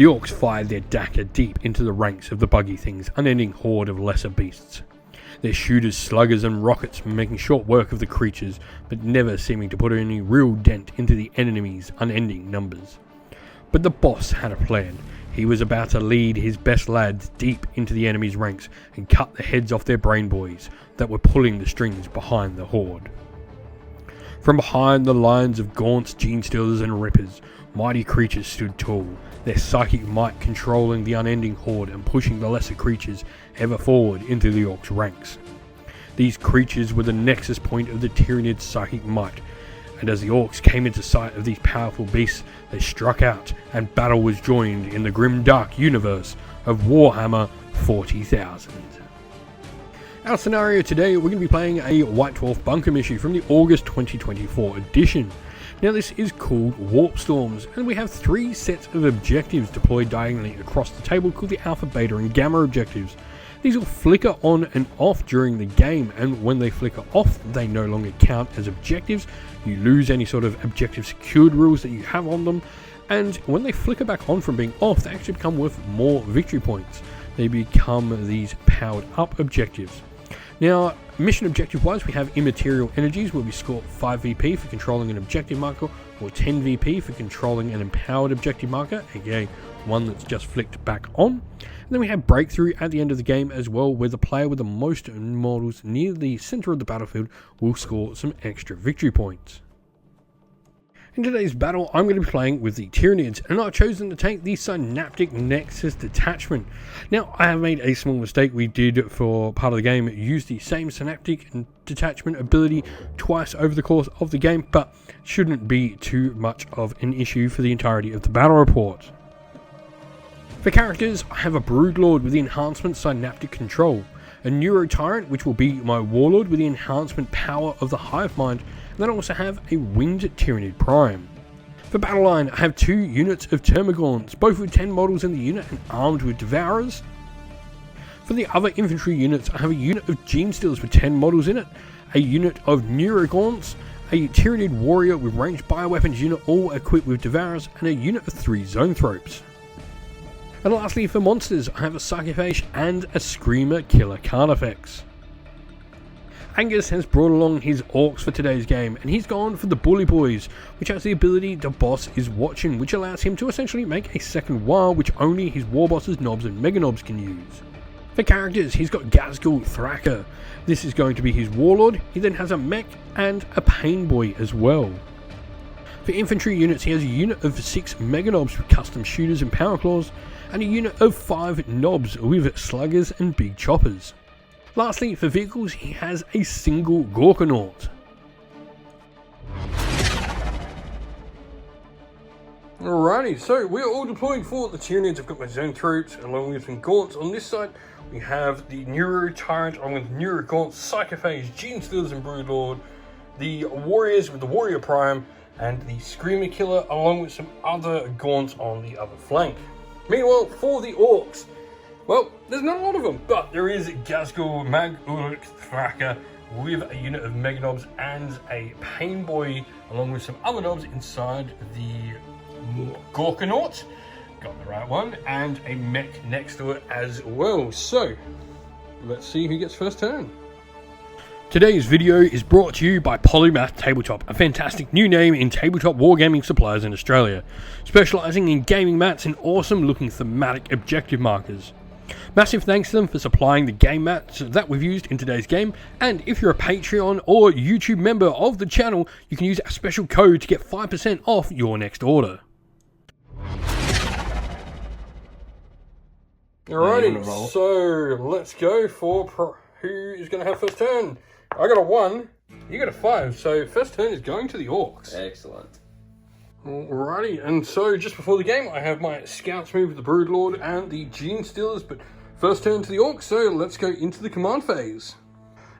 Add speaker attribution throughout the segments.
Speaker 1: The Orks fired their dagger deep into the ranks of the buggy thing's unending horde of lesser beasts. Their shooters, sluggers and rockets making short work of the creatures, but never seeming to put any real dent into the enemy's unending numbers. But the boss had a plan. He was about to lead his best lads deep into the enemy's ranks and cut the heads off their brain boys that were pulling the strings behind the horde. From behind the lines of gaunts, gene stealers and rippers, mighty creatures stood tall, their psychic might controlling the unending horde and pushing the lesser creatures ever forward into the Orcs' ranks. These creatures were the nexus point of the Tyranid's psychic might, and as the Orcs came into sight of these powerful beasts, they struck out, and battle was joined in the grim dark universe of Warhammer 40,000. Our scenario today, we're going to be playing a White Dwarf Bunkum issue from the August 2024 edition. Now this is called Warp Storms, and we have 3 sets of objectives deployed diagonally across the table called the Alpha, Beta and Gamma objectives. These will flicker on and off during the game, and when they flicker off, they no longer count as objectives. You lose any sort of objective secured rules that you have on them, and when they flicker back on from being off, they actually become worth more victory points. They become these powered up objectives. Now, mission objective wise, we have immaterial energies where we score 5 VP for controlling an objective marker, or 10 VP for controlling an empowered objective marker, aka one that's just flicked back on. And then we have breakthrough at the end of the game as well, where the player with the most models near the center of the battlefield will score some extra victory points. In today's battle, I'm going to be playing with the Tyranids, and I've chosen to take the Synaptic Nexus Detachment. Now, I have made a small mistake. We did, for part of the game, use the same Synaptic Detachment ability twice over the course of the game, but shouldn't be too much of an issue for the entirety of the battle report. For characters, I have a Broodlord with the enhancement Synaptic Control, a Neuro Tyrant, which will be my Warlord with the enhancement Power of the Hive Mind, and then I also have a Winged Tyranid Prime. For battle line, I have 2 units of Termagants, both with 10 models in the unit and armed with Devourers. For the other infantry units, I have a unit of Gene Stealers with 10 models in it, a unit of Neurogaunts, a Tyranid Warrior with ranged bioweapons unit all equipped with Devourers, and a unit of 3 Zoanthropes. And lastly, for monsters, I have a Sarcophage and a Screamer Killer Carnifex. Angus has brought along his Orks for today's game, and he's gone for the Bully Boys, which has the ability The Boss is Watching, which allows him to essentially make a second war, which only his War Bosses, Knobs and Mega Knobs can use. For characters, he's got Ghazghkull Thraka. This is going to be his Warlord. He then has a Mech and a Pain Boy as well. For infantry units, he has a unit of 6 Mega Knobs with custom shooters and power claws, and a unit of 5 Knobs with sluggers and big choppers. Lastly, for vehicles, he has a single Gorkanaut. Alrighty, so we're all deployed for the Tyranids. I've got my Zoanthropes along with some Gaunts. On this side, we have the Neuro Tyrant along with Neuro Gaunts, Psychophage, Gene Stealers and Broodlord, the Warriors with the Warrior Prime, and the Screamer Killer along with some other Gaunts on the other flank. Meanwhile, for the Orks, well, there's not a lot of them, but there is Ghazghkull Thraka with a unit of Mega Knobs and a Pain Boy along with some other Knobs inside the Gorkanaut. Got the right one, and a Mech next to it as well. So, let's see who gets first turn. Today's video is brought to you by Polymath Tabletop, a fantastic new name in tabletop wargaming suppliers in Australia, specialising in gaming mats and awesome looking thematic objective markers. Massive thanks to them for supplying the game mats that we've used in today's game, and if you're a Patreon or YouTube member of the channel, you can use our special code to get 5% off your next order. Alrighty, so let's go for who is going to have first turn. I got a 1, you got a 5, so first turn is going to the Orks.
Speaker 2: Excellent.
Speaker 1: Alrighty, and so just before the game, I have my Scouts move with the Broodlord and the Gene Stealers, but first turn to the Orks, so let's go into the command phase.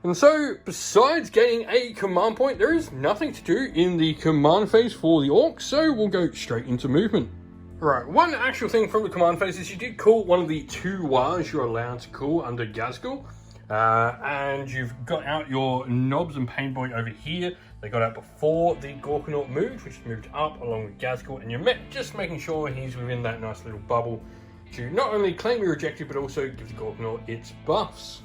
Speaker 1: And so, besides gaining a command point, there is nothing to do in the command phase for the Orks, so we'll go straight into movement. Right, one actual thing from the command phase is you did call one of the 2 wars you're allowed to call under Ghazghkull. And you've got out your Knobs and Pain Boy over here They got out before the Gorkanaut moved, which moved up along with Gazgul and your mech, just making sure he's within that nice little bubble to not only claim your objective, but also give the Gorkanaut its buffs.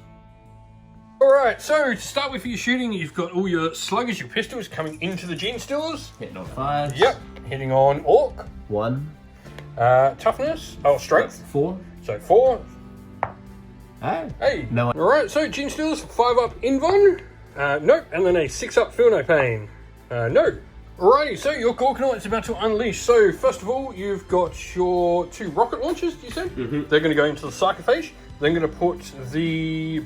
Speaker 1: Alright, so to start with for your shooting, you've got all your sluggers, your pistols coming into the Gene Stealers.
Speaker 2: Hitting on 5.
Speaker 1: Yep, hitting on Orc.
Speaker 2: 1.
Speaker 1: Toughness, Strength.
Speaker 2: 4.
Speaker 1: So 4.
Speaker 2: Hey. No.
Speaker 1: Alright, so Gene Stealers, 5 up Invon. Nope, and then a 6 up Feel No Pain. No. Alrighty, so your Gorkanaut is about to unleash. So first of all, you've got your 2 rocket launchers, you said? Mm-hmm. They're going to go into the Sarcophage. Then going to put the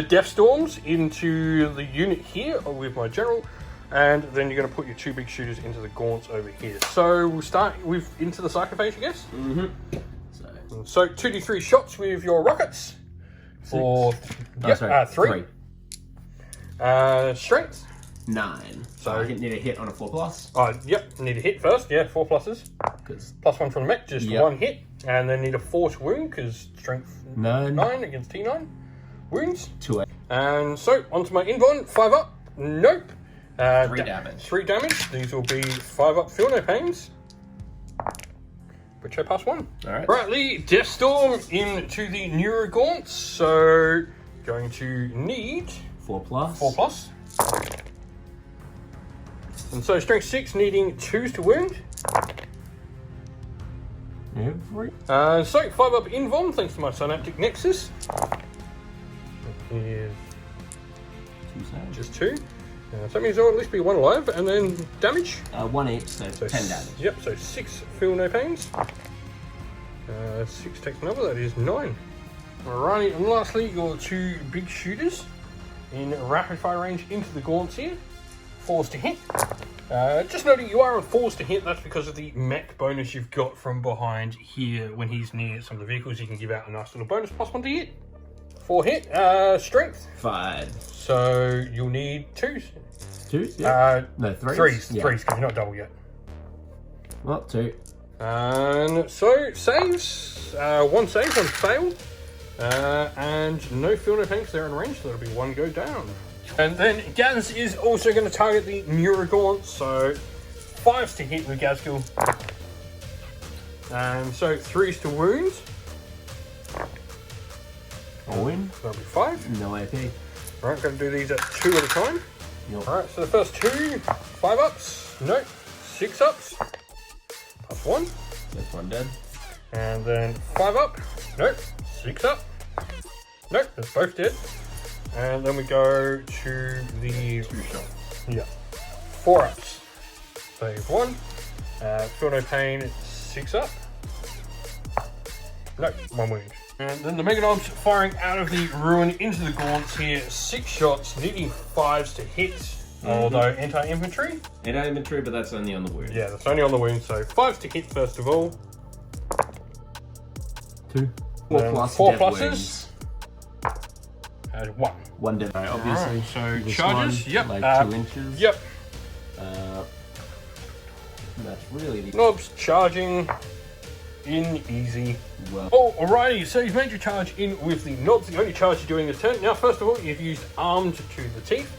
Speaker 1: Death Storms into the unit here with my general. And then you're going to put your 2 big shooters into the Gaunts over here. So we'll start with into the Sarcophage, I guess?
Speaker 2: Mm-hmm.
Speaker 1: So 2d3 shots with your rockets. 3. Strength.
Speaker 2: 9. So I need a hit on a 4+.
Speaker 1: Yep, need a hit first. Yeah, 4 pluses. +1 from the mech, just 1 hit. And then need a 4 to wound, because strength 9 against T9. Wounds.
Speaker 2: 2.
Speaker 1: And so, onto my Invon, 5 up. Nope.
Speaker 2: 3 damage.
Speaker 1: 3 damage. These will be 5 up Feel No Pains. Which I pass 1.
Speaker 2: Alright.
Speaker 1: Rightly, Death Storm into the Neurogaunts. So, going to need
Speaker 2: 4+.
Speaker 1: 4+. And so strength 6, needing 2s to wound. So 5 up Invon, thanks to my Synaptic Nexus. Here's
Speaker 2: 2 saves.
Speaker 1: Just 2. So that means there'll at least be 1 alive, and then damage.
Speaker 2: 1 each, so 10 damage.
Speaker 1: Yep, so 6 Feel No Pains. 6 takes another, that is 9. Alrighty, and lastly, your 2 big shooters in rapid fire range into the Gaunts here. 4s to hit. Just noting you are on 4s to hit, that's because of the mech bonus you've got from behind here. When he's near some of the vehicles, you can give out a nice little bonus +1 to hit. 4 hit, strength.
Speaker 2: 5.
Speaker 1: So you'll need 2s.
Speaker 2: 2s? Yeah. No, 3s.
Speaker 1: 3s, yeah. 3s, because you're not double yet.
Speaker 2: Well, 2.
Speaker 1: And so, saves. 1 save, 1 fail. And no Feel No Pain because they're in range, so that'll be 1 go down. And then Gaz is also going to target the Neurogaunt, so 5s to hit with Gazgul. And so 3s to wound.
Speaker 2: Wound.
Speaker 1: That'll be 5.
Speaker 2: No AP.
Speaker 1: Alright, going to do these at 2 at a time.
Speaker 2: Yep.
Speaker 1: Alright, so the first 2, 5 ups. Nope. 6 ups. +1.
Speaker 2: That's 1 dead.
Speaker 1: And then 5 up. Nope. 6 up. Nope, that's both dead. And then we go to the
Speaker 2: 2 shots.
Speaker 1: Yeah. 4 ups. Save 1. Feel No Pain, 6 up. Nope, 1 wound. And then the Meganobs firing out of the ruin into the Gaunts here. 6 shots, needing 5s to hit. Although anti-infantry.
Speaker 2: Anti-infantry, but that's only on the wound.
Speaker 1: Yeah, that's only on the wound. So 5s to hit first of all.
Speaker 2: 2. 4+.
Speaker 1: 4 pluses. 1.
Speaker 2: 1 dead. Obviously.
Speaker 1: Right, so
Speaker 2: this
Speaker 1: charges.
Speaker 2: One,
Speaker 1: yep.
Speaker 2: like 2 inches.
Speaker 1: Yep.
Speaker 2: That's really the
Speaker 1: Knobs charging in easy.
Speaker 2: Well.
Speaker 1: Oh, alrighty. So you've made your charge in with the knobs. The only charge you're doing this turn. Now, first of all, you've used armed to the teeth.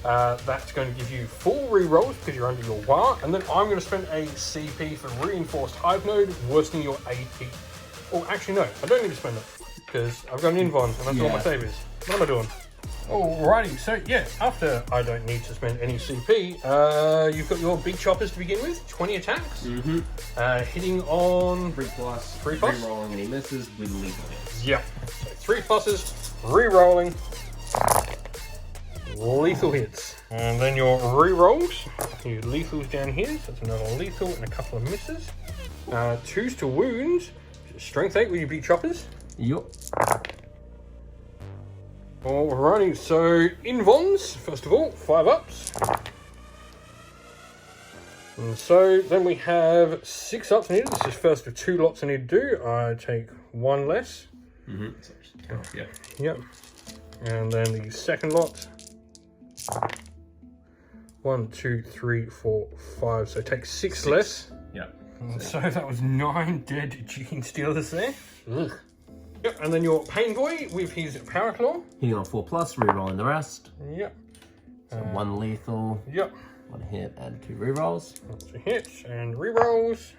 Speaker 1: That's going to give you full re-rolls because you're under your WAR. And then I'm going to spend a CP for reinforced hive node, worsening your AP. Oh, actually, no. I don't need to spend it because I've got an Invon and that's all my save is. What am I doing? Alrighty, so yeah, after I don't need to spend any CP, you've got your big choppers to begin with, 20 attacks. Hitting on
Speaker 2: 3+.
Speaker 1: 3+.
Speaker 2: Re-rolling any misses with lethal hits.
Speaker 1: Yeah, so 3 pluses, re-rolling, lethal hits. And then your re-rolls, your lethals down here, so it's another lethal and a couple of misses. 2s to wounds, strength 8 with your big choppers.
Speaker 2: Yup.
Speaker 1: Alrighty, so Invons, first of all, 5 ups. And so then we have 6 ups needed. This is first of 2 lots I need to do. I take 1 less.
Speaker 2: Yeah.
Speaker 1: Yep. And then the second lot. 1, 2, 3, 4, 5. So take 6 less.
Speaker 2: Yeah.
Speaker 1: So that was 9 dead Gene Stealers there. Ugh. Yep, and then your Pain Boy with his Power Claw.
Speaker 2: Hitting on 4+, re-rolling the rest.
Speaker 1: Yep.
Speaker 2: So 1 lethal.
Speaker 1: Yep.
Speaker 2: 1 hit and 2 rerolls.
Speaker 1: 2 hits and rerolls.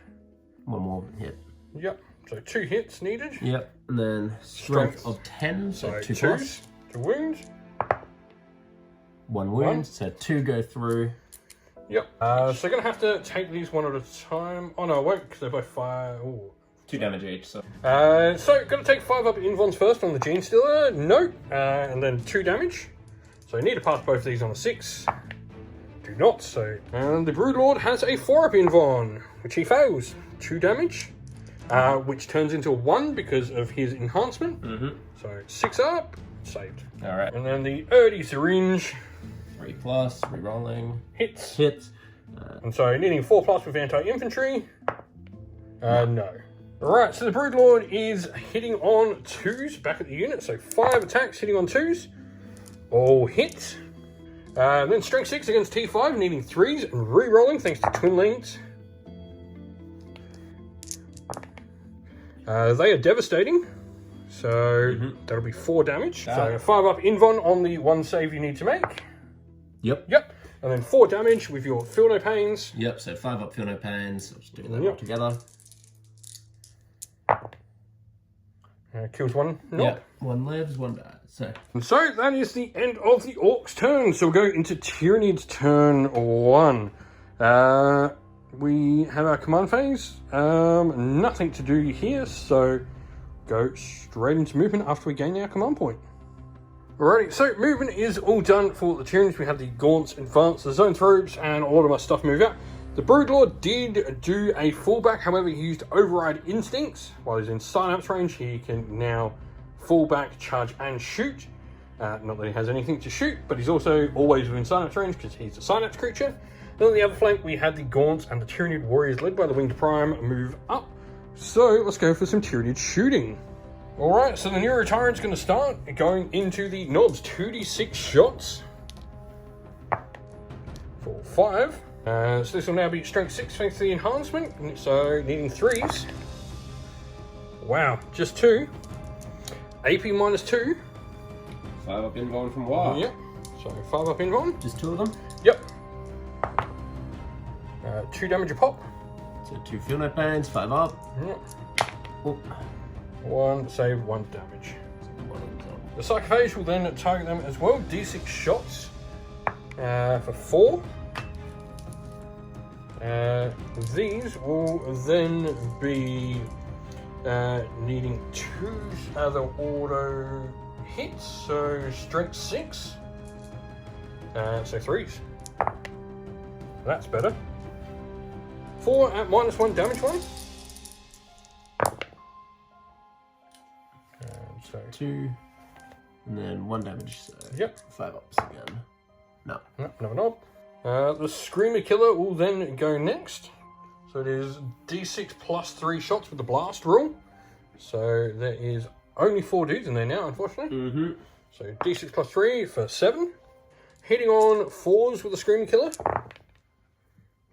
Speaker 2: 1 more hit.
Speaker 1: Yep. So 2 hits needed.
Speaker 2: Yep. And then strength of 10, so 2 plus.
Speaker 1: 2 wounds.
Speaker 2: 1 wound, so 2 go through.
Speaker 1: Yep. So gonna have to take these one at a time. Oh no, I won't because they're both fire. Ooh.
Speaker 2: 2 damage each, so.
Speaker 1: So gonna take 5 up invons first on the Gene Stealer. No. And then 2 damage. So I need to pass both of these on a 6. Do not, so. And the Broodlord has a 4 up invon, which he fails. 2 damage. Which turns into a 1 because of his enhancement. So 6 up, saved.
Speaker 2: Alright.
Speaker 1: And then the Erdy Syringe.
Speaker 2: 3 plus, rerolling.
Speaker 1: Hits.
Speaker 2: Hits.
Speaker 1: And so needing 4 plus with anti-infantry. No. Alright, so the Broodlord is hitting on 2s back at the unit. So 5 attacks hitting on 2s. All hit. Then strength 6 against T5, needing 3s and re-rolling thanks to twin lanes. They are devastating. So that'll be 4 damage. So 5 up invon on the 1 save you need to make.
Speaker 2: Yep.
Speaker 1: And then 4 damage with your Feel No Pains.
Speaker 2: Yep, so 5 up, Feel No Pains. I'll just do that all together.
Speaker 1: Kills 1. Nope.
Speaker 2: Yep, 1 lives, 1 dies.
Speaker 1: So that is the end of the Orcs' turn. So we'll go into Tyranid's turn 1. We have our command phase. Nothing to do here, so go straight into movement after we gain our command point. Alrighty, so movement is all done for the Tyranids. We have the Gaunts advance, the Zone Throbes, and all of my stuff move out. The Broodlord did do a fallback, however he used Override Instincts. While he's in Synapse range, he can now fall back, charge, and shoot. Not that he has anything to shoot, but he's also always within Synapse range because he's a Synapse creature. Then on the other flank, we had the Gaunts and the Tyranid Warriors led by the Winged Prime move up. So let's go for some Tyranid shooting. Alright, so the Neuro Tyrant's going to start going into the knobs. 2d6 shots. For 5. So this will now be strength 6 thanks to the enhancement. So needing 3s. Wow, just 2. AP minus 2.
Speaker 2: 5 up invuln from War.
Speaker 1: Yep. So 5 up invuln.
Speaker 2: Just 2 of them?
Speaker 1: Yep. 2 damage a pop.
Speaker 2: So 2 Feel No Pains, 5 up.
Speaker 1: Yep.
Speaker 2: Oh.
Speaker 1: 1 save, 1 damage. The Sarcophage will then target them as well. D6 shots for 4. These will then be needing 2 other auto hits, so strength 6. So 3s. That's better. 4 at -1 damage one. So
Speaker 2: 2, and then 1 damage, so
Speaker 1: yep.
Speaker 2: 5 ups again. No.
Speaker 1: No. The Screamer Killer will then go next. So it is D6 plus 3 shots with the blast rule. So there is only 4 dudes in there now, unfortunately. So D6 plus 3 for 7. Hitting on 4s with the Screamer Killer.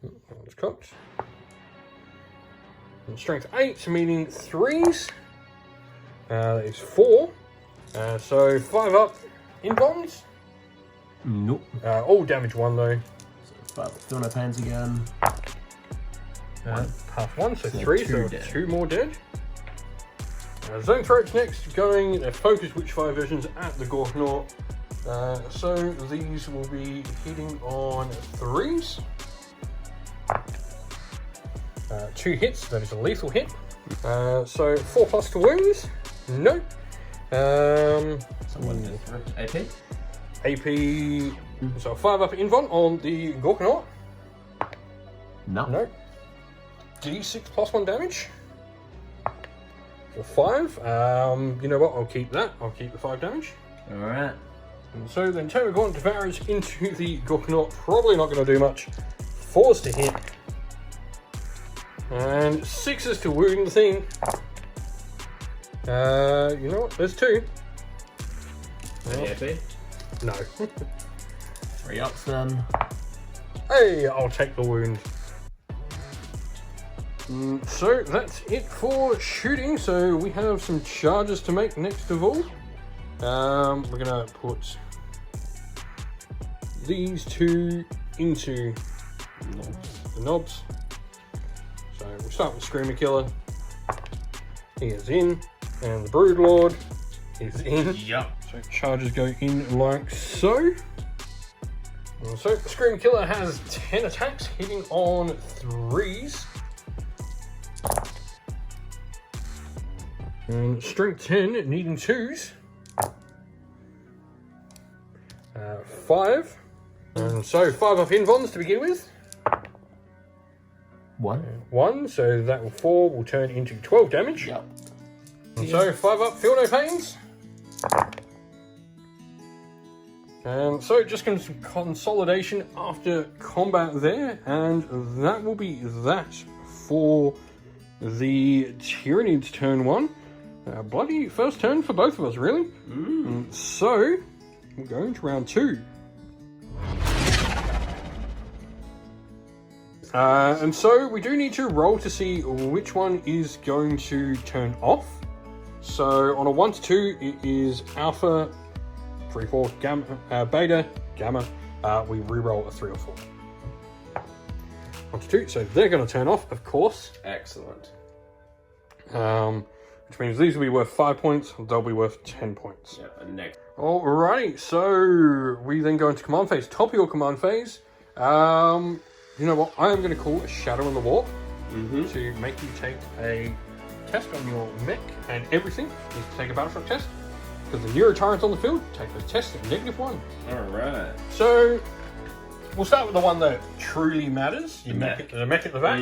Speaker 1: That was cocked. And strength 8, meaning 3s. That is 4. So 5 up invulns.
Speaker 2: Nope.
Speaker 1: All damage 1 though.
Speaker 2: So 5 up Feel No Pains again.
Speaker 1: Half 1, so 3, so
Speaker 2: dead.
Speaker 1: 2 more dead. Zone Throats next, going focus Witchfire versions at the Gorknaut. So these will be hitting on 3s. 2 hits, that is a lethal hit. So 4 plus to wounds. No.
Speaker 2: So 1 AP?
Speaker 1: AP, so 5 up invuln on the Gorknaut. No. D6 plus 1 damage. For 5. You know what? I'll keep that. I'll keep the 5 damage.
Speaker 2: Alright.
Speaker 1: And so then Terragaunt devours into the Gorknaut. Probably not going to do much. 4s to hit. And 6s to wound the thing. You know what? There's 2.
Speaker 2: AP?
Speaker 1: No.
Speaker 2: 3 ups then.
Speaker 1: Hey, I'll take the wound. So that's it for shooting. So we have some charges to make next of all. We're gonna put these two into the knobs. So we'll start with Screamer Killer. He is in, and the Broodlord is in.
Speaker 2: Yep.
Speaker 1: So charges go in like so. And so the Screamer Killer has 10 attacks, hitting on 3s. And Strength 10, needing 2s. 5. And so 5 off invons to begin with. 1, so that will 4 will turn into 12 damage.
Speaker 2: Yep.
Speaker 1: And so 5 up, feel no pains. And so just going to some consolidation after combat there, and that will be that for the Tyranids turn 1. Bloody first turn for both of us, really. And so we'll go into round 2. And so we do need to roll to see which one is going to turn off. So on a 1 to 2, it is Alpha, 3, 4, Gamma, Beta, Gamma. We re-roll a 3 or 4. 1 to 2, so they're going to turn off, of course.
Speaker 2: Excellent.
Speaker 1: Which means these will be worth 5 points, they'll be worth 10 points.
Speaker 2: Yep, and next.
Speaker 1: Alrighty, so we then go into command phase. Top of your command phase, you know what, I am going to call a Shadow in the Warp to make you take a test on your mech, and everything needs to take a Battleshock test. Because the Neurotyrants on the field take those tests at -1.
Speaker 2: Alright.
Speaker 1: So we'll start with the one that truly matters. The mech at the back.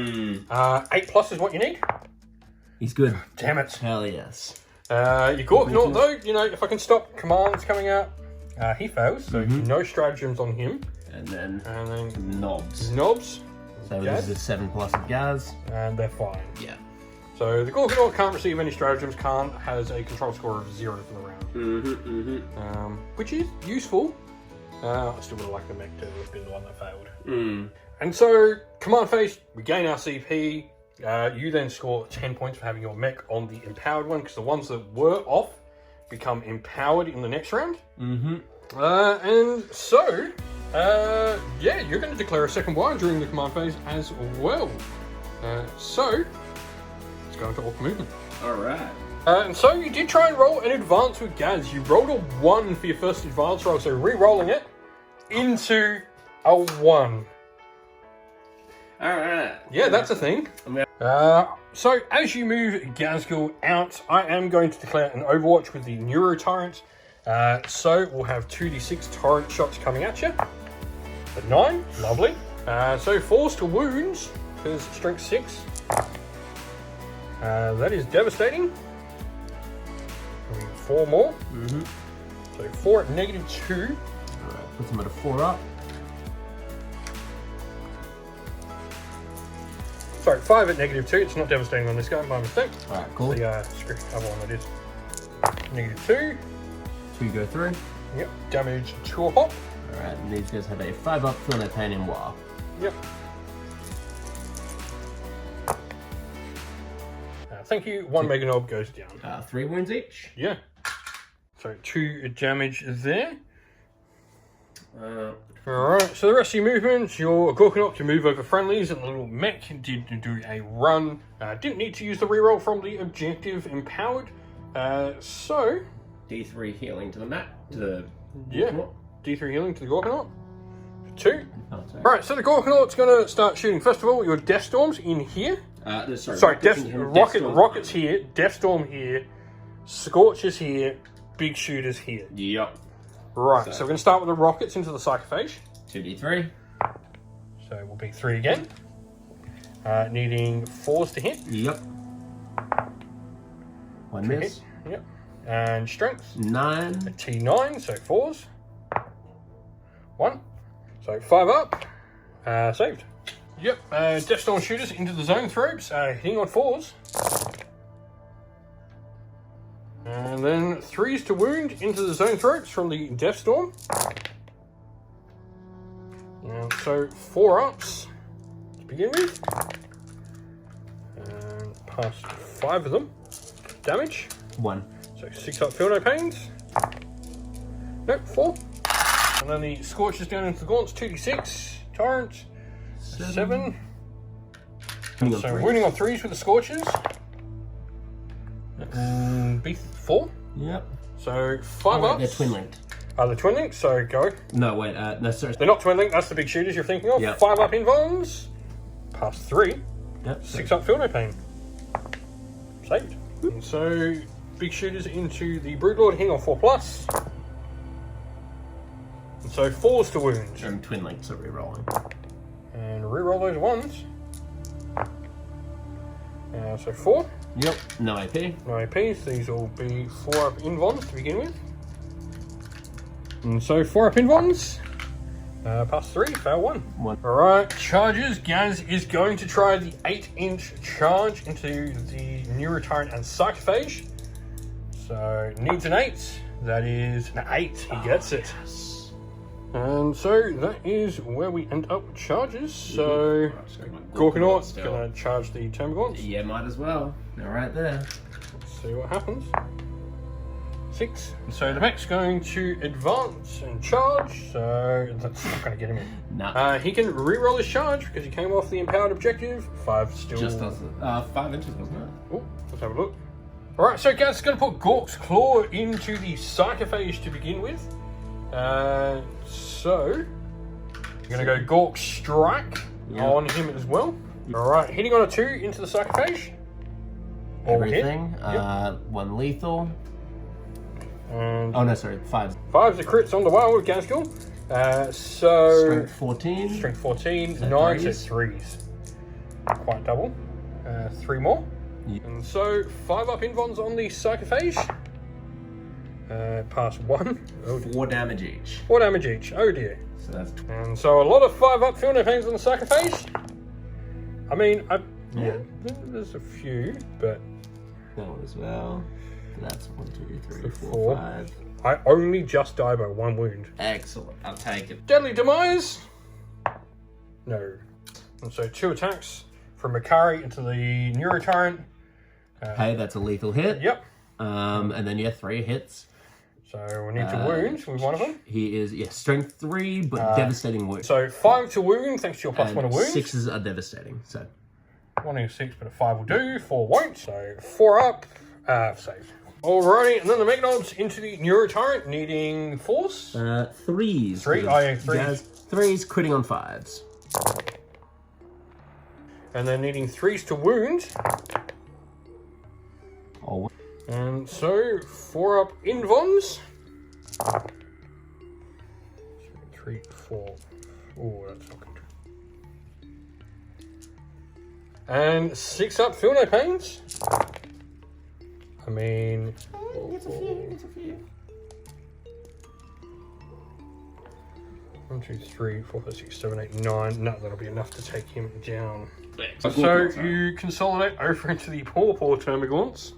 Speaker 1: 8+ is what you need.
Speaker 2: He's good.
Speaker 1: Damn it.
Speaker 2: Hell yes.
Speaker 1: Your Gorkanaut though, you know, if I can stop commands coming out, he fails. So no stratagems on him.
Speaker 2: And then
Speaker 1: knobs.
Speaker 2: So this is a 7+ of Gaz.
Speaker 1: And they're fine.
Speaker 2: Yeah.
Speaker 1: So the Gorkanaut can't receive any stratagems, has a control score of 0 for the round. Which is useful. I still would have liked the mech to have been the one that failed. And so, command phase, we gain our CP. You then score 10 points for having your mech on the empowered one, because the ones that were off become empowered in the next round. And so, yeah, you're going to declare a second wire during the command phase as well. So, let's go into Orc movement.
Speaker 2: Alright.
Speaker 1: And so you did try and roll an advance with Gaz. You rolled a 1 for your first advance roll, so re-rolling it into a 1.
Speaker 2: Alright.
Speaker 1: Yeah, that's a thing. So as you move Gazgul out, I am going to declare an Overwatch with the Neurotyrant. So we'll have 2d6 torrent shots coming at you. At 9, lovely. So force to wounds, because strength 6. That is devastating. 4 more. So 4 at -2.
Speaker 2: Alright, puts him at a 4 up.
Speaker 1: Sorry, 5 at -2. It's not devastating on this guy, my mistake.
Speaker 2: Alright, cool.
Speaker 1: The script other one that is. -2.
Speaker 2: 2 go through.
Speaker 1: Yep, damage 2 a pop.
Speaker 2: Alright, and these guys have a 5 up, feel no pain in war.
Speaker 1: Yep. Thank you. 1 Mega Knob goes down.
Speaker 2: 3 wounds each.
Speaker 1: Yeah. So 2 damage there. Alright, so the rest of your movements, your Gorkanaut can move over friendlies, and the little mech did do a run. Didn't need to use the reroll from the objective empowered. So
Speaker 2: D3 healing to the map, to the
Speaker 1: Gorkanaut. D3 healing to the Gorkanaut. 2.
Speaker 2: Oh,
Speaker 1: right, so the Gorkanaut's going to start shooting. First of all, your Death Storms in here.
Speaker 2: Sorry,
Speaker 1: Rockets here, Death Storm here, Scorchers here, Big Shooters here.
Speaker 2: Yep.
Speaker 1: Right, so we're going to start with the rockets into the Psychophage.
Speaker 2: 2d3.
Speaker 1: So it will be 3 again. Needing 4s to hit.
Speaker 2: Yep. 1 miss.
Speaker 1: Hit. Yep. And strength.
Speaker 2: 9.
Speaker 1: A T9, so 4s. 1. So 5 up. Saved. Yep. Death Storm shooters into the zone thropes, hitting on 4s. And then 3s to wound into the zone throats from the Death Storm. And so 4 ups to begin with. And past 5 of them. Damage.
Speaker 2: 1.
Speaker 1: So 6 up, feel no pains. Nope, 4. And then the Scorchers down into the gaunts, 2d6. Torrent, 7. So wounding on 3s with the Scorchers. Beef 4.
Speaker 2: Yep.
Speaker 1: So 5 ups.
Speaker 2: They're twin linked.
Speaker 1: Are they twin linked? So go.
Speaker 2: No, wait, no, sorry.
Speaker 1: They're not twin linked, that's the big shooters you're thinking of.
Speaker 2: Yep.
Speaker 1: 5 up invulns. Pass 3.
Speaker 2: Yep.
Speaker 1: 6 up, feel no pain. Saved. And so big shooters into the Broodlord, hitting on 4+. And so 4s to wound.
Speaker 2: And twin links are re-rolling.
Speaker 1: And re-roll those 1s. So 4.
Speaker 2: Yep. No AP.
Speaker 1: No APs. These will be 4 up invons to begin with. And so 4 up invons. Pass 3, fail 1. Alright, charges. Gaz is going to try the 8-inch charge into the Neurotyrant and Sarcophage. So needs an 8. That is an 8. He gets it. And so that is where we end up with charges. So Gorkanaut's going to charge the Termagants.
Speaker 2: Yeah, might as well. They're right there.
Speaker 1: Let's see what happens. 6. And so the mech's going to advance and charge. So that's not going to get him in.
Speaker 2: Nah.
Speaker 1: He can re-roll his charge because he came off the empowered objective. 5 still.
Speaker 2: Just does it. 5 inches, wasn't it?
Speaker 1: Oh, let's have a look. Alright, so Gaz is going to put Gork's Claw into the Sarcophage to begin with. So you're going to go Gork Strike on him as well. Alright, hitting on a 2 into the Sarcophage.
Speaker 2: Everything. 1 lethal.
Speaker 1: And
Speaker 2: oh no, sorry, 5.
Speaker 1: 5's the crits on the wild with Gazgul. So
Speaker 2: Strength 14.
Speaker 1: Strength 14,
Speaker 2: So
Speaker 1: 9 to
Speaker 2: 3s.
Speaker 1: 3s. Quite double. 3 more.
Speaker 2: Yep.
Speaker 1: And so 5 up invons on the Sarcophage. Pass 1. Oh,
Speaker 2: 4 damage each.
Speaker 1: 4 damage each. Oh dear.
Speaker 2: So that's
Speaker 1: And so a lot of 5 up feel no pains on the Sarcophage. I mean, there's a few, but
Speaker 2: that one as well. That's 1, 2, 3, 4,
Speaker 1: 4.
Speaker 2: 5.
Speaker 1: I only just die by 1 wound.
Speaker 2: Excellent. I'll take it.
Speaker 1: Deadly Demise. No. And so 2 attacks from Makari into the Neurotyrant.
Speaker 2: Hey, that's a lethal hit.
Speaker 1: Yep.
Speaker 2: And then 3 hits.
Speaker 1: So we need to wound with one of them.
Speaker 2: He is strength 3, but devastating wound.
Speaker 1: So 5 to wound, thanks to your +1 to wound.
Speaker 2: 6s are devastating. So
Speaker 1: 1 is 6, but a 5 will do. 4 won't. So 4 up. Save. Alrighty, and then the Meganobs into the Neurotyrant, needing 4s.
Speaker 2: 3s.
Speaker 1: 3. Oh yeah, 3s.
Speaker 2: 3s critting on 5s.
Speaker 1: And then needing 3s to wound.
Speaker 2: Oh.
Speaker 1: And so 4 up invons. 3, 4. Oh, that's not good. And 6 up feel no pains. I mean,
Speaker 2: It's a few.
Speaker 1: 1, 2, 3, 4, 5, 6, 7, 8, 9. No, that'll be enough to take him down. So you consolidate over into the poor Termagants.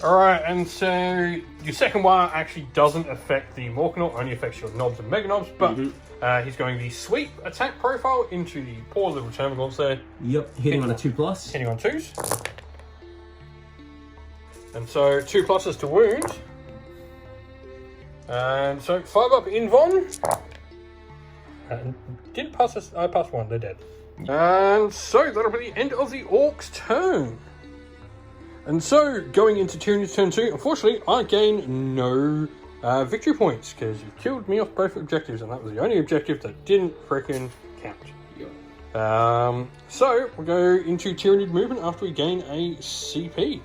Speaker 1: Alright, and so your second wire actually doesn't affect the Morkanaut, only affects your knobs and Meganobs, but he's going the sweep attack profile into the poor little Termagants there.
Speaker 2: Yep, hitting on a 2+.
Speaker 1: Hitting on 2s. And so 2 pluses to wound. And so 5 up invon. And didn't pass us. I passed 1, they're dead. And so that'll be the end of the Orcs' turn. And so going into Tyranid's turn 2, unfortunately I gain no victory points because you killed me off both objectives, and that was the only objective that didn't frickin' count. So we'll go into Tyranid movement after we gain a CP.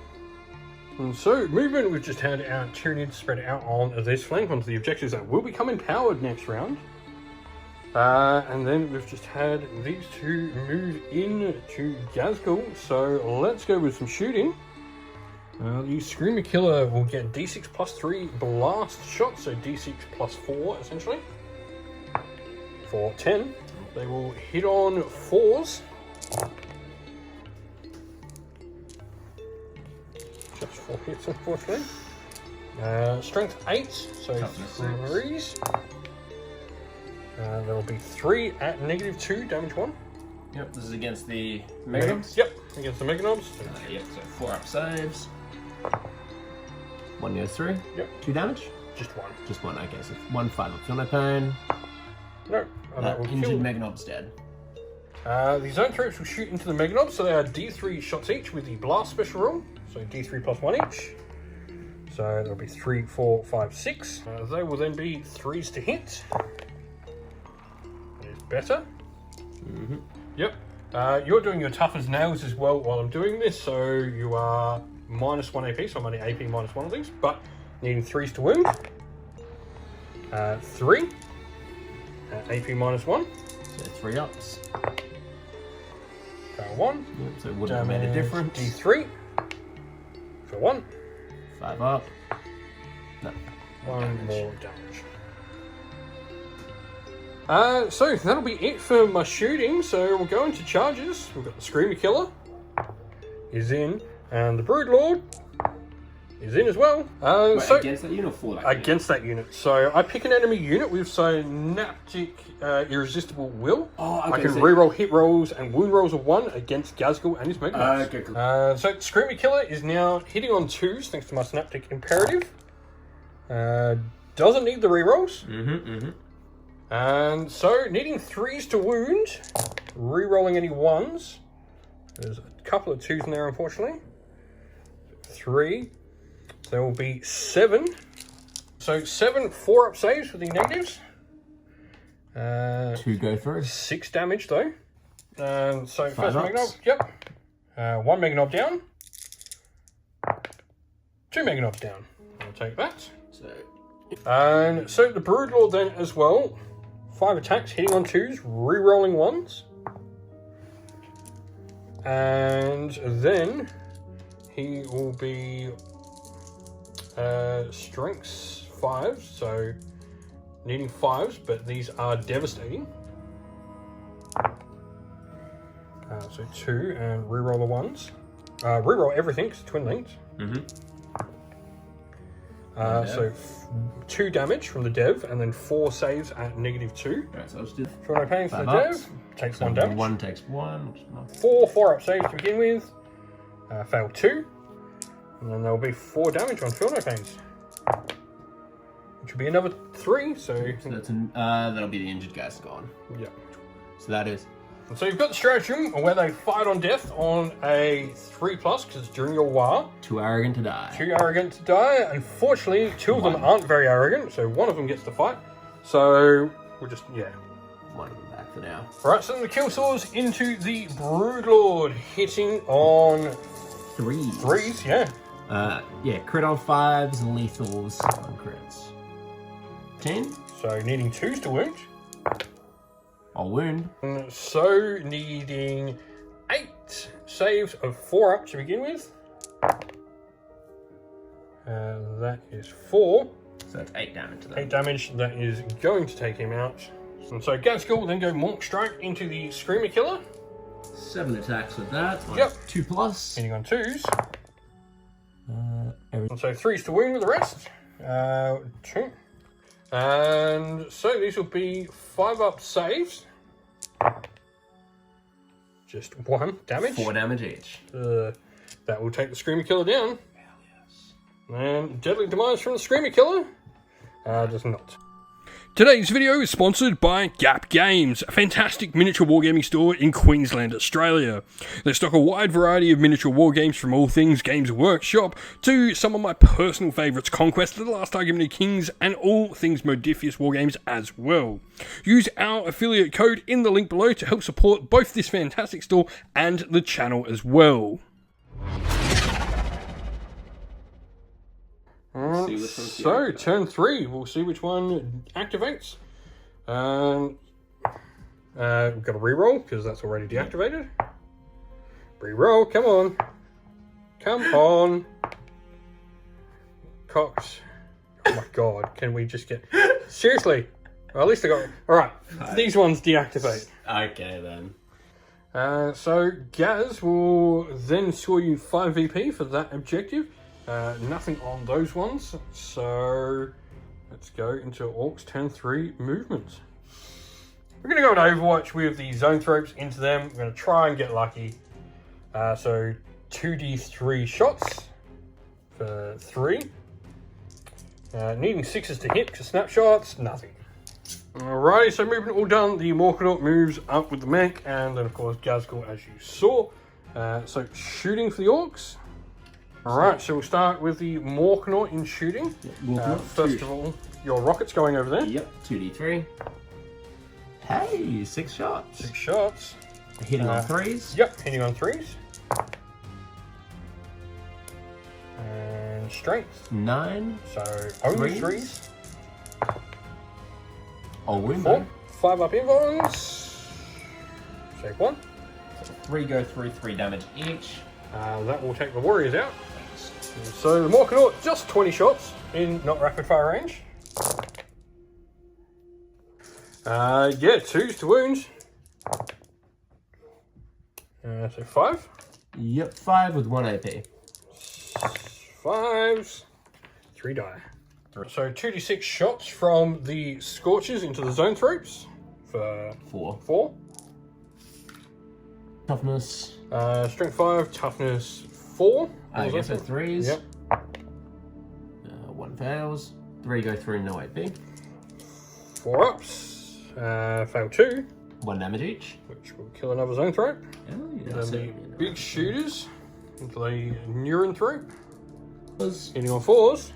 Speaker 1: And so, movement, we've just had our Tyranids spread out on this flank onto the objectives that will become empowered next round. And then we've just had these 2 move in to Gazgul. So let's go with some shooting. The Screamer Killer will get D6 +3 blast shots, so D6 +4 essentially. For 10. They will hit on 4s. Just 4 hits, unfortunately. Strength 8, so 3s. There will be 3 at -2, damage 1.
Speaker 2: Yep, this is against the Meganobs?
Speaker 1: Yep, against the Meganobs.
Speaker 2: Yep, so 4 up saves. 1 goes through.
Speaker 1: Yep.
Speaker 2: 2 damage.
Speaker 1: Just one.
Speaker 2: Just one, okay. So 1 5-up field note pain.
Speaker 1: No. That will
Speaker 2: Injured
Speaker 1: kill.
Speaker 2: Meganob's dead.
Speaker 1: The zone threats will shoot into the Meganobs, so they are D3 shots each with the blast special rule. So D3 plus 1 each. So that'll be 3, 4, 5, 6. They will then be 3s to hit. That is better. Yep. You're doing your tough as nails as well while I'm doing this, so you are -1 AP, so I'm only AP -1 of these, but needing 3s to wound. 3. AP -1.
Speaker 2: So 3 ups.
Speaker 1: Fail 1.
Speaker 2: Yep, so it wouldn't have made a difference.
Speaker 1: D3. For 1.
Speaker 2: 5 up. No.
Speaker 1: 1 more damage. So that'll be it for my shooting. So we'll go into charges. We've got the Screamer Killer is in, and the Broodlord is in as well.
Speaker 2: Wait,
Speaker 1: so
Speaker 2: against that unit or for that
Speaker 1: against that unit. So I pick an enemy unit with Synaptic Irresistible Will.
Speaker 2: Oh, okay,
Speaker 1: I can
Speaker 2: so
Speaker 1: reroll hit rolls and wound rolls of 1 against Gazgul and his Meganobs.
Speaker 2: Okay, cool.
Speaker 1: So Screamer Killer is now hitting on 2s thanks to my Synaptic Imperative. Doesn't need the rerolls. And so needing 3s to wound, rerolling any 1s. There's a couple of 2s in there, unfortunately. 3. So there will be 7. So 7 4-up saves with the negatives.
Speaker 2: 2 go through.
Speaker 1: 6 damage though. So first
Speaker 2: ups.
Speaker 1: Meganob, yep. 1 Meganob down. 2 Meganobs down. I'll take that. And so the Broodlord then as well. 5 attacks, hitting on 2s, re-rolling 1s. And then he will be strengths 5, so needing 5s, but these are devastating. So 2 and re-roll the 1s. Re-roll everything, because twin linked. So 2 damage from the dev, and then 4 saves at -2.
Speaker 2: Alright, so I'll just do
Speaker 1: Field note pain for the
Speaker 2: 5 ups.
Speaker 1: dev, takes
Speaker 2: So
Speaker 1: 1 damage.
Speaker 2: 1 takes 1.
Speaker 1: 4 4-up saves to begin with, fail 2, and then there will be 4 damage on field note pains, which will be another 3. So
Speaker 2: that's that'll be the injured guy's gone.
Speaker 1: Yeah.
Speaker 2: So that is.
Speaker 1: And so you've got the stratagem where they fight on death on a 3+, because it's during your war.
Speaker 2: Too arrogant to die.
Speaker 1: Too arrogant to die. Unfortunately, 2 of them aren't very arrogant, so 1 of them gets to fight. So we'll just
Speaker 2: 1 of them back for now.
Speaker 1: Right, so the kill swords into the Broodlord, hitting on 3s,
Speaker 2: yeah, crit on 5s, lethals on crits. 10.
Speaker 1: So needing 2s to wound.
Speaker 2: I'll wound.
Speaker 1: So needing 8 saves of 4-up to begin with. That is 4.
Speaker 2: So that's 8 damage to them.
Speaker 1: 8 damage, that is going to take him out. And so Gazgul will then go Monk Strike into the Screamer Killer.
Speaker 2: 7 attacks with that.
Speaker 1: Yep.
Speaker 2: 2+.
Speaker 1: Hitting on 2s. And so 3s to wound with the rest. 2. And so these will be 5-up saves. Just 1 damage.
Speaker 2: 4 damage each.
Speaker 1: That will take the Screamer Killer down.
Speaker 2: Hell yes.
Speaker 1: And Deadly Demise from the Screamer Killer does not. Today's video is sponsored by Gap Games, a fantastic miniature wargaming store in Queensland, Australia. They stock a wide variety of miniature wargames from all things Games Workshop to some of my personal favourites, Conquest, The Last Argument of Kings, and all things Modifius wargames as well. Use our affiliate code in the link below to help support both this fantastic store and the channel as well. So, turn 3, we'll see which one activates. We've got a reroll, because that's already deactivated. Reroll, come on. Come on. Cox. Oh my god, can we just get... Seriously. Well, at least I got... Alright, these ones deactivate.
Speaker 2: Okay, then.
Speaker 1: So, Gaz will then score you 5 VP for that objective. Nothing on those ones, so let's go into Orcs turn 3 movements. We're going to go into Overwatch with the zone thropes into them. We're going to try and get lucky. So 2d3 shots for 3. Needing 6s to hit, because snapshots, nothing. Alrighty, so movement all done. The Morkanaut moves up with the mech, and then of course Gazgul, as you saw. So shooting for the Orks. Alright, so we'll start with the Morkanaut in shooting. First of all, your rocket's going over there.
Speaker 2: Yep, 2d3. Hey, 6 shots.
Speaker 1: 6 shots.
Speaker 2: Hitting on 3s.
Speaker 1: Yep, hitting on 3s. And strength.
Speaker 2: 9.
Speaker 1: So only 3s.
Speaker 2: Oh, wound
Speaker 1: 4. 5 up invulns. Save 1.
Speaker 2: So 3 go through, 3 damage each.
Speaker 1: That will take the warriors out. So the Morkanaut, just 20 shots in not rapid fire range. Yeah, 2s to wounds. So 5.
Speaker 2: Yep, 5 with 1 AP.
Speaker 1: 5s. 3 die. So 2d6 shots from the Scorchers into the Zone Thropes for 4.
Speaker 2: Toughness.
Speaker 1: Strength 5, toughness 4.
Speaker 2: I guess so 3s.
Speaker 1: Yep.
Speaker 2: 1 fails. 3 go through, no AP.
Speaker 1: 4 ups. Fail 2.
Speaker 2: 1 damage each.
Speaker 1: Which will kill another Zone Thrope.
Speaker 2: Oh, yeah.
Speaker 1: Then
Speaker 2: So
Speaker 1: the big shooters into the Neuron Thrope. Hitting on 4s.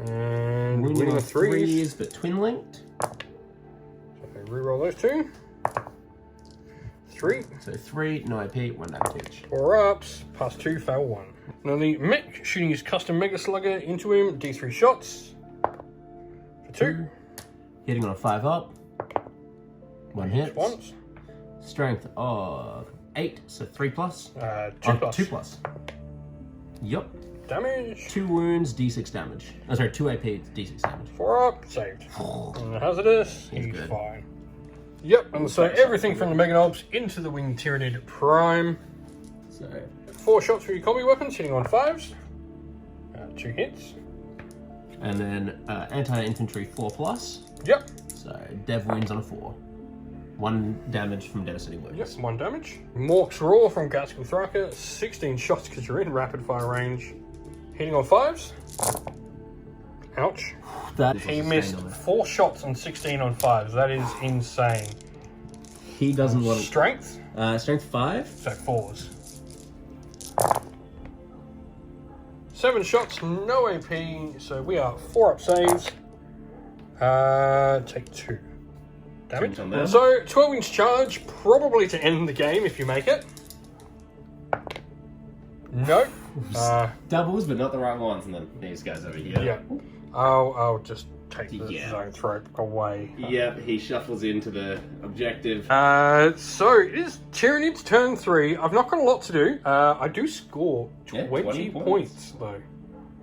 Speaker 1: And winning on 3s.
Speaker 2: But twin linked.
Speaker 1: So reroll those 2. 3.
Speaker 2: So 3, no AP, 1 damage each.
Speaker 1: 4 ups, pass 2, fail 1. Now the mech shooting his custom Mega Slugger into him, D3 shots. For 2.
Speaker 2: Hitting on a 5 up. 1 hit.
Speaker 1: Once.
Speaker 2: Strength of 8, so 3 plus.
Speaker 1: 2 plus.
Speaker 2: 2 plus. Yup.
Speaker 1: Damage.
Speaker 2: 2 wounds, d6 damage. Oh, sorry, 2 AP, d6 damage.
Speaker 1: 4 up, saved. And the hazardous, he's
Speaker 2: good.
Speaker 1: fine. Yep, and so everything from the Mega Knobs into the Winged Tyranid Prime.
Speaker 2: So
Speaker 1: 4 shots for your combi weapons, hitting on 5s. 2 hits.
Speaker 2: And then anti-infantry 4 plus.
Speaker 1: Yep.
Speaker 2: So dev wounds on a 4. 1 damage from devastating wounds.
Speaker 1: Yep, 1 damage. Mork's Roar from Gazgul Thraka, 16 shots because you're in rapid fire range. Hitting on 5s. Ouch. He missed 4 shots and 16 on 5s. That is insane.
Speaker 2: He doesn't want
Speaker 1: Strength?
Speaker 2: Strength 5.
Speaker 1: So 4s. 7 shots, no AP. So we are 4 up saves. Take 2 damage. So 12 inch charge, probably to end the game if you make it. Nope.
Speaker 2: Doubles, but not the right ones, and then these guys over here.
Speaker 1: Yeah. I'll just take the Zone Thrope away.
Speaker 2: Yep, he shuffles into the objective.
Speaker 1: So it is Tyranid's turn 3. I've not got a lot to do. I do score 20 points though.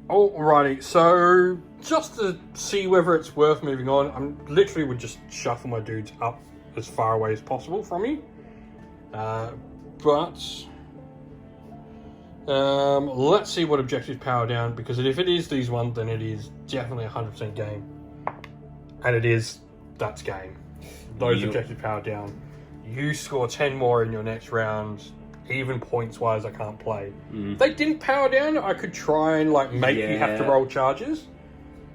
Speaker 1: Alrighty, so just to see whether it's worth moving on, I literally would just shuffle my dudes up as far away as possible from me. Let's see what objectives power down, because if it is these ones, then it is definitely 100% game. And it is, that's game. Those objectives power down. You score 10 more in your next round, even points wise I can't play. If they didn't power down, I could try and make you have to roll charges.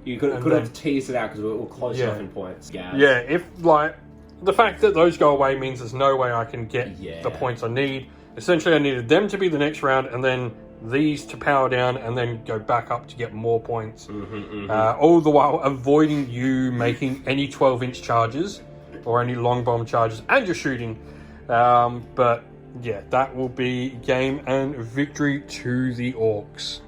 Speaker 2: You could have teased it out because we're close enough in points.
Speaker 1: Yeah, if the fact that those go away means there's no way I can get the points I need. Essentially, I needed them to be the next round, and then these to power down, and then go back up to get more points. All the while avoiding you making any 12-inch charges or any long bomb charges, and you're shooting. But yeah, that will be game and victory to the Orks.